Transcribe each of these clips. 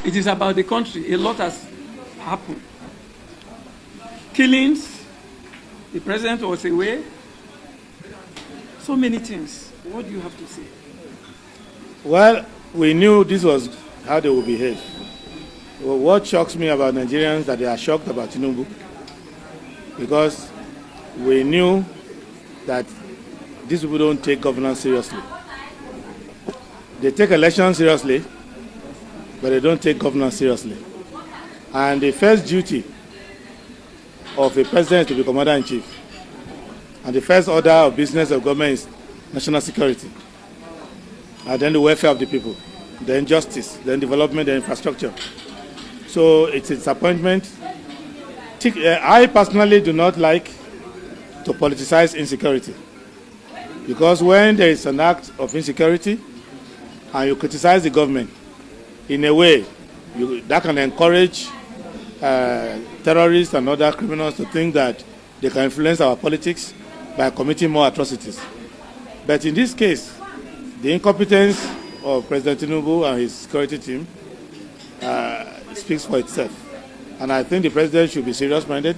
It is about the country. A lot has happened. Killings, the president was away. So many things. What do you have to say? Well, we knew this was how they would behave. Well, what shocks me about Nigerians is that they are shocked about Tinubu, because we knew that these people don't take governance seriously. They take elections seriously, but they don't take governance seriously. And the first duty of a president is to be commander-in-chief. And the first order of business of government is national security. And then the welfare of the people, then justice, then development, then infrastructure. So it's a disappointment. I personally do not like to politicize insecurity, because when there is an act of insecurity and you criticize the government in a way that can encourage terrorists and other criminals to think that they can influence our politics by committing more atrocities. But in this case, the incompetence of President Tinubu and his security team speaks for itself. And I think the president should be serious-minded.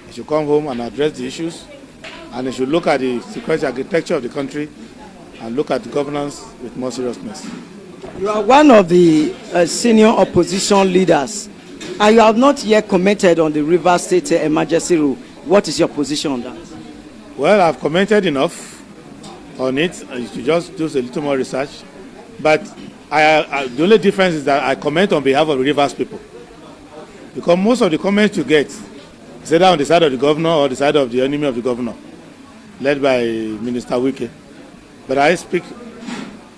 He should come home and address the issues. And he should look at the security architecture of the country and look at the governance with more seriousness. You are one of the senior opposition leaders, and you have not yet commented on the Rivers State emergency rule. What is your position on that? Well, I've commented enough on it. You should just do a little more research. But the only difference is that I comment on behalf of the Rivers people. Because most of the comments you get is either on the side of the governor or the side of the enemy of the governor, led by Minister Wike. But I speak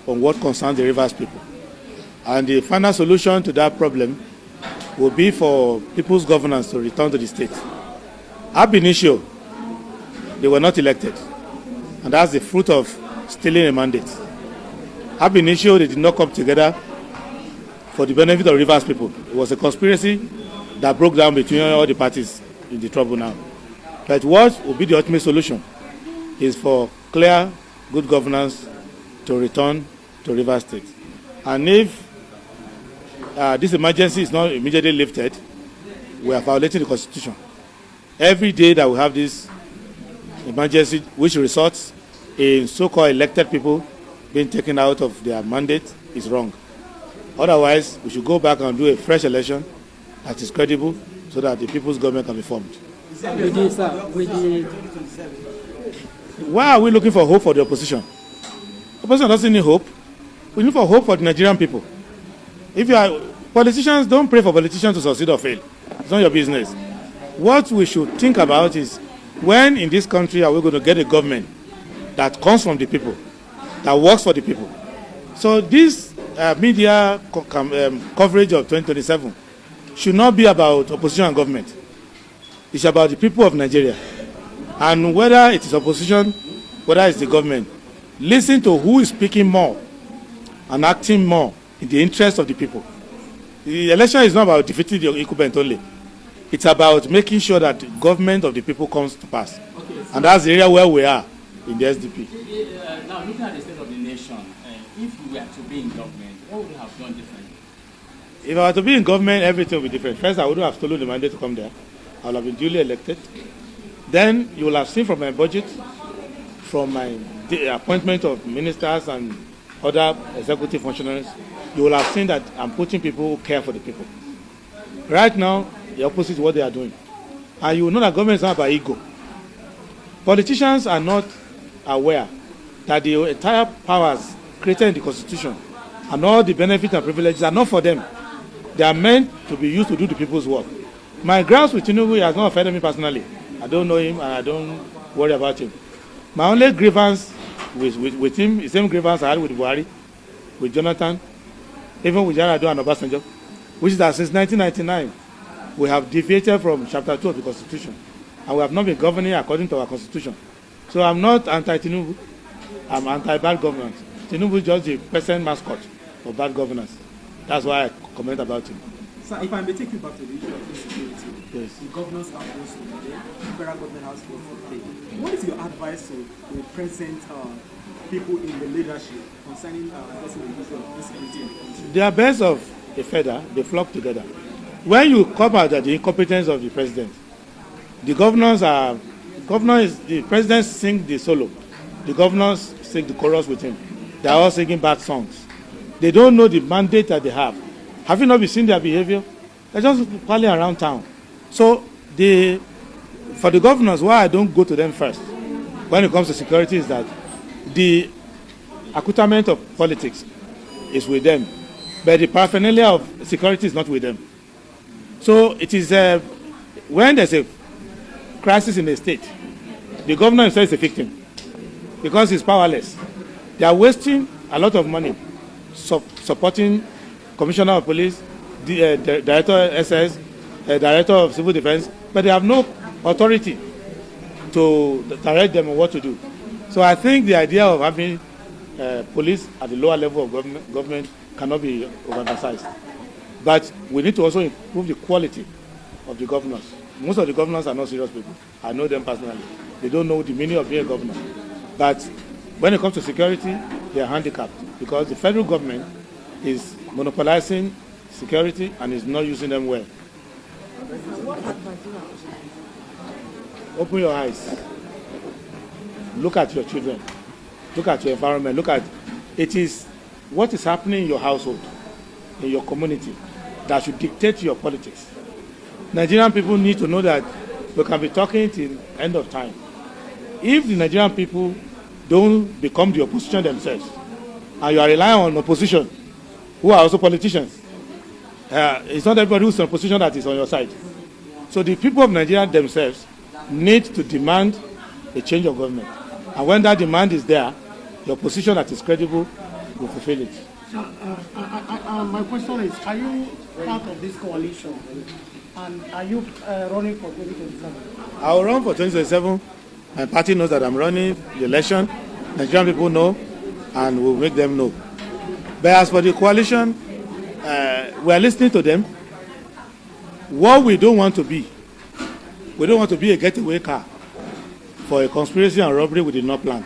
on what concerns the Rivers people. And the final solution to that problem will be for people's governance to return to the state. Ab initio, they were not elected. And that's the fruit of stealing a mandate. Ab initio, they did not come together for the benefit of Rivers people. It was a conspiracy that broke down between all the parties in the trouble now. But what will be the ultimate solution is for clear, good governance to return to Rivers State. And if this emergency is not immediately lifted, we are violating the Constitution. Every day that we have this emergency, which results in so-called elected people being taken out of their mandate, is wrong. Otherwise, we should go back and do a fresh election that is credible so that the people's government can be formed. Why are we looking for hope for the opposition? The opposition doesn't need hope. We need for hope for the Nigerian people. If you are politicians, don't pray for politicians to succeed or fail. It's not your business. What we should think about is, when in this country are we going to get a government that comes from the people, that works for the people? So this media coverage of 2027 should not be about opposition and government. It's about the people of Nigeria. And whether it is opposition, whether it's the government, listen to who is speaking more and acting more in the interest of the people. The election is not about defeating the incumbent only. It's about making sure that the government of the people comes to pass. Okay, so and that's the area where we are in the SDP. Now, looking at the state of the nation, if you were to be in government, what would you have done differently? If I were to be in government, everything would be different. First, I wouldn't have stolen the mandate to come there. I would have been duly elected. Then you will have seen from my budget, from my appointment of ministers and other executive functionaries, you will have seen that I'm putting people who care for the people. Right now, the opposite is what they are doing. And you will know that government is not about ego. Politicians are not aware that the entire powers created in the Constitution and all the benefits and privileges are not for them. They are meant to be used to do the people's work. My grounds with Tinubu has not offended me personally. I don't know him and I don't worry about him. My only grievance with him is the same grievance I had with Buhari, with Jonathan, even with Yar'Adua and Obasanjo, which is that since 1999, we have deviated from Chapter 2 of the Constitution, and we have not been governing according to our Constitution. So I'm not anti-Tinubu, I'm anti-bad governance. Tinubu is just the present mascot of bad governance. That's why I comment about him. Sir, if I may take you back to the issue of insecurity, yes. The governors have also today, the federal government has also today. What is your advice to the present people in the leadership concerning addressing the issue of insecurity in the country? Their best of a feather, they flock together. When you come out at the incompetence of the president, the president sing the solo. The governors sing the chorus with him. They are all singing bad songs. They don't know the mandate that they have. Have you not been seeing their behavior? They're just palling around town. So for the governors, why I don't go to them first when it comes to security is that the accoutrement of politics is with them, but the paraphernalia of security is not with them. So it is when there's a crisis in a state, the governor himself is a victim because he's powerless. They are wasting a lot of money supporting Commissioner of Police, the Director of SS, Director of Civil Defense, but they have no authority to direct them on what to do. So I think the idea of having police at the lower level of government cannot be overemphasized. But we need to also improve the quality of the governors. Most of the governors are not serious people. I know them personally. They don't know the meaning of being a governor. But when it comes to security, they are handicapped because the federal government is monopolizing security and is not using them well. Open your eyes. Look at your children. Look at your environment. Look at it is what is happening in your household, in your community, that should dictate your politics. Nigerian people need to know that we can be talking till end of time. If the Nigerian people don't become the opposition themselves, and you are relying on opposition, who are also politicians, it's not everybody who's in opposition that is on your side. So the people of Nigeria themselves need to demand a change of government. And when that demand is there, the opposition that is credible will fulfill it. My question is, are you part of this coalition? And are you running for 2027? I will run for 2027. My party knows that I'm running the election. Nigerian people know, and we'll make them know. But as for the coalition, we are listening to them. What we don't want to be a getaway car for a conspiracy and robbery we did not plan.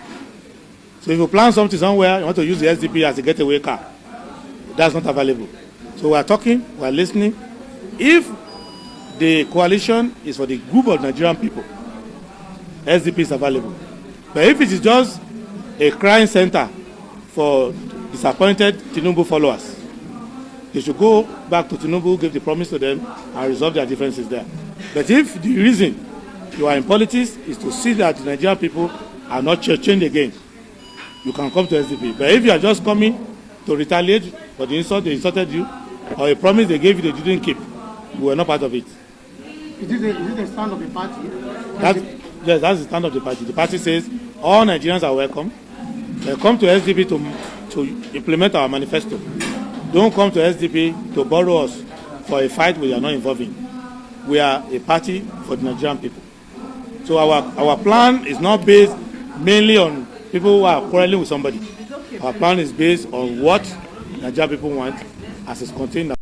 So if you plan something somewhere, you want to use the SDP as a getaway car. That's not available. So we are talking, we are listening. If the coalition is for the group of Nigerian people, SDP is available. But if it is just a crime center for disappointed Tinubu followers, they should go back to Tinubu, give the promise to them, and resolve their differences there. But if the reason you are in politics is to see that the Nigerian people are not changed again, you can come to SDP. But if you are just coming to retaliate for the insult they insulted you, or a promise they gave you they didn't keep, we were not part of it. Is it the stand of the party? Yes, that's the stand of the party. The party says all Nigerians are welcome. They come to SDP to implement our manifesto. Don't come to SDP to borrow us for a fight we are not involved in. We are a party for the Nigerian people. So our plan is not based mainly on people who are quarreling with somebody. Our plan is based on what Nigerian people want as is contained in